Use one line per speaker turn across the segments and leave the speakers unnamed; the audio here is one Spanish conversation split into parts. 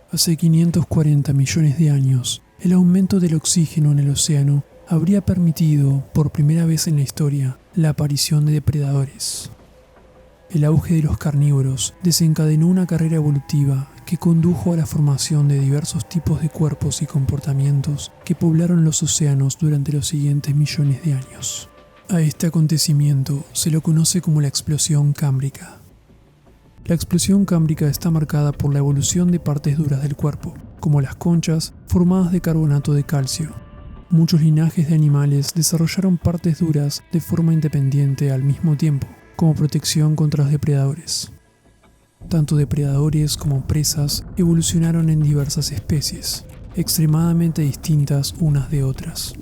Hace 540 millones de años, el aumento del oxígeno en el océano habría permitido, por primera vez en la historia, la aparición de depredadores. El auge de los carnívoros desencadenó una carrera evolutiva que condujo a la formación de diversos tipos de cuerpos y comportamientos que poblaron los océanos durante los siguientes millones de años. A este acontecimiento se lo conoce como la explosión cámbrica. La explosión cámbrica está marcada por la evolución de partes duras del cuerpo, como las conchas formadas de carbonato de calcio. Muchos linajes de animales desarrollaron partes duras de forma independiente al mismo tiempo, como protección contra los depredadores. Tanto depredadores como presas evolucionaron en diversas especies, extremadamente distintas unas de otras.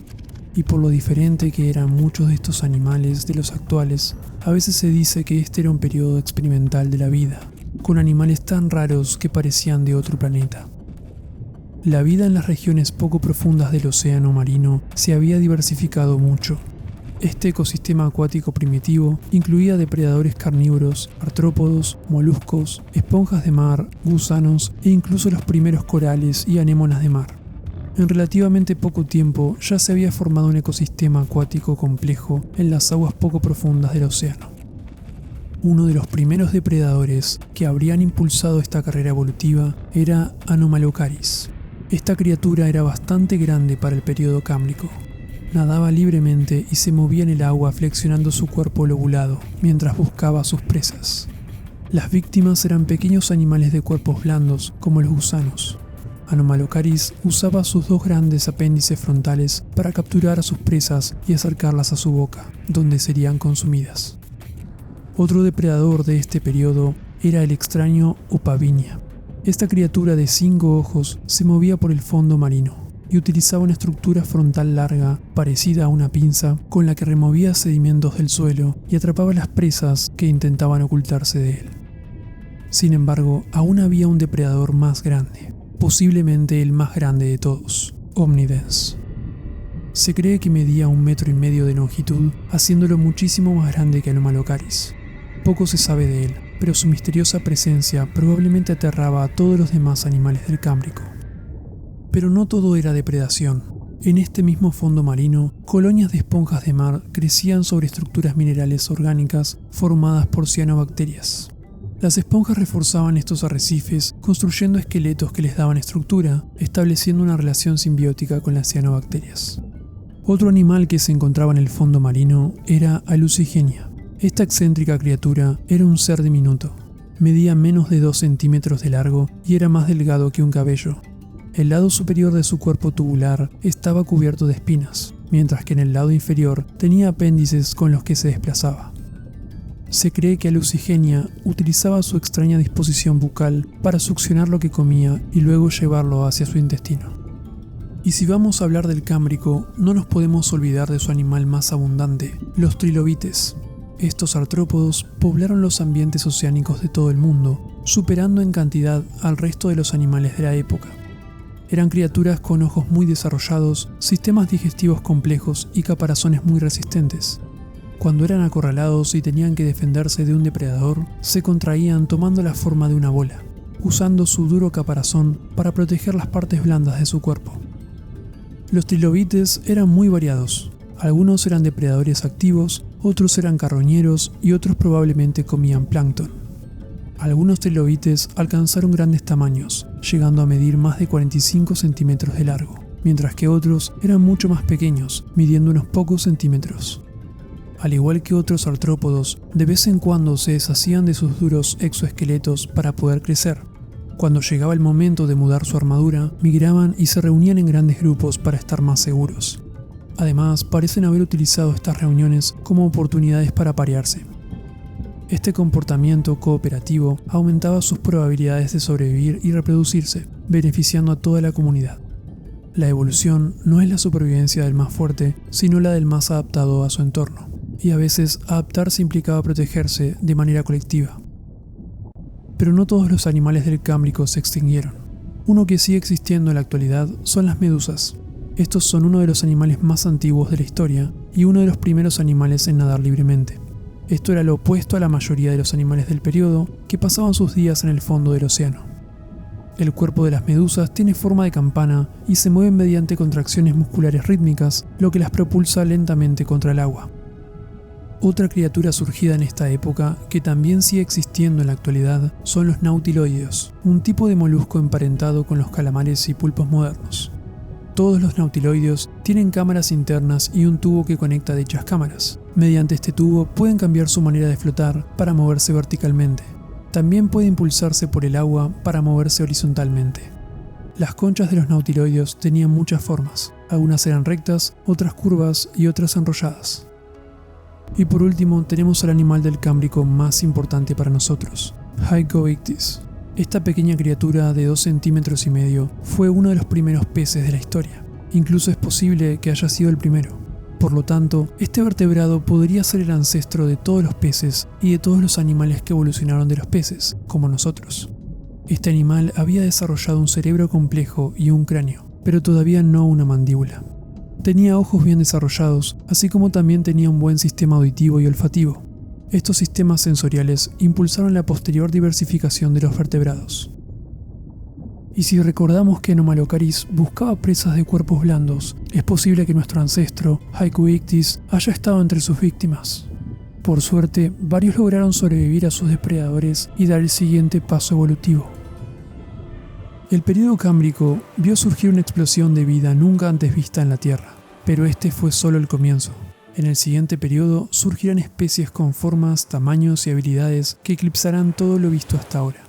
Y por lo diferente que eran muchos de estos animales de los actuales, a veces se dice que este era un periodo experimental de la vida, con animales tan raros que parecían de otro planeta. La vida en las regiones poco profundas del océano marino se había diversificado mucho. Este ecosistema acuático primitivo incluía depredadores carnívoros, artrópodos, moluscos, esponjas de mar, gusanos e incluso los primeros corales y anémonas de mar. En relativamente poco tiempo ya se había formado un ecosistema acuático complejo en las aguas poco profundas del océano. Uno de los primeros depredadores que habrían impulsado esta carrera evolutiva era Anomalocaris. Esta criatura era bastante grande para el período cámbrico. Nadaba libremente y se movía en el agua flexionando su cuerpo lobulado mientras buscaba a sus presas. Las víctimas eran pequeños animales de cuerpos blandos como los gusanos. Anomalocaris usaba sus dos grandes apéndices frontales para capturar a sus presas y acercarlas a su boca, donde serían consumidas. Otro depredador de este periodo era el extraño Opabinia. Esta criatura de 5 ojos se movía por el fondo marino y utilizaba una estructura frontal larga, parecida a una pinza, con la que removía sedimentos del suelo y atrapaba las presas que intentaban ocultarse de él. Sin embargo, aún había un depredador más grande, posiblemente el más grande de todos, Omnidens. Se cree que medía 1,5 metros de longitud, haciéndolo muchísimo más grande que Anomalocaris. Poco se sabe de él, pero su misteriosa presencia probablemente aterraba a todos los demás animales del Cámbrico. Pero no todo era depredación. En este mismo fondo marino, colonias de esponjas de mar crecían sobre estructuras minerales orgánicas formadas por cianobacterias. Las esponjas reforzaban estos arrecifes construyendo esqueletos que les daban estructura, estableciendo una relación simbiótica con las cianobacterias. Otro animal que se encontraba en el fondo marino era Alucigenia. Esta excéntrica criatura era un ser diminuto. Medía menos de 2 centímetros de largo y era más delgado que un cabello. El lado superior de su cuerpo tubular estaba cubierto de espinas, mientras que en el lado inferior tenía apéndices con los que se desplazaba. Se cree que Alucigenia utilizaba su extraña disposición bucal para succionar lo que comía y luego llevarlo hacia su intestino. Y si vamos a hablar del Cámbrico, no nos podemos olvidar de su animal más abundante, los trilobites. Estos artrópodos poblaron los ambientes oceánicos de todo el mundo, superando en cantidad al resto de los animales de la época. Eran criaturas con ojos muy desarrollados, sistemas digestivos complejos y caparazones muy resistentes. Cuando eran acorralados y tenían que defenderse de un depredador, se contraían tomando la forma de una bola, usando su duro caparazón para proteger las partes blandas de su cuerpo. Los trilobites eran muy variados. Algunos eran depredadores activos, otros eran carroñeros y otros probablemente comían plancton. Algunos trilobites alcanzaron grandes tamaños, llegando a medir más de 45 centímetros de largo, mientras que otros eran mucho más pequeños, midiendo unos pocos centímetros. Al igual que otros artrópodos, de vez en cuando se deshacían de sus duros exoesqueletos para poder crecer. Cuando llegaba el momento de mudar su armadura, migraban y se reunían en grandes grupos para estar más seguros. Además, parecen haber utilizado estas reuniones como oportunidades para parearse. Este comportamiento cooperativo aumentaba sus probabilidades de sobrevivir y reproducirse, beneficiando a toda la comunidad. La evolución no es la supervivencia del más fuerte, sino la del más adaptado a su entorno, y a veces adaptarse implicaba protegerse de manera colectiva. Pero no todos los animales del Cámbrico se extinguieron. Uno que sigue existiendo en la actualidad son las medusas. Estos son uno de los animales más antiguos de la historia y uno de los primeros animales en nadar libremente. Esto era lo opuesto a la mayoría de los animales del periodo que pasaban sus días en el fondo del océano. El cuerpo de las medusas tiene forma de campana y se mueven mediante contracciones musculares rítmicas, lo que las propulsa lentamente contra el agua. Otra criatura surgida en esta época, que también sigue existiendo en la actualidad, son los nautiloideos, un tipo de molusco emparentado con los calamares y pulpos modernos. Todos los nautiloideos tienen cámaras internas y un tubo que conecta dichas cámaras. Mediante este tubo pueden cambiar su manera de flotar para moverse verticalmente. También puede impulsarse por el agua para moverse horizontalmente. Las conchas de los nautiloideos tenían muchas formas. Algunas eran rectas, otras curvas y otras enrolladas. Y por último tenemos al animal del Cámbrico más importante para nosotros, Hygoichthys. Esta pequeña criatura de 2,5 centímetros fue uno de los primeros peces de la historia. Incluso es posible que haya sido el primero. Por lo tanto, este vertebrado podría ser el ancestro de todos los peces y de todos los animales que evolucionaron de los peces, como nosotros. Este animal había desarrollado un cerebro complejo y un cráneo, pero todavía no una mandíbula. Tenía ojos bien desarrollados, así como también tenía un buen sistema auditivo y olfativo. Estos sistemas sensoriales impulsaron la posterior diversificación de los vertebrados. Y si recordamos que Anomalocaris buscaba presas de cuerpos blandos, es posible que nuestro ancestro, Hygoichthys, haya estado entre sus víctimas. Por suerte, varios lograron sobrevivir a sus depredadores y dar el siguiente paso evolutivo. El período cámbrico vio surgir una explosión de vida nunca antes vista en la Tierra, pero este fue solo el comienzo. En el siguiente periodo surgirán especies con formas, tamaños y habilidades que eclipsarán todo lo visto hasta ahora.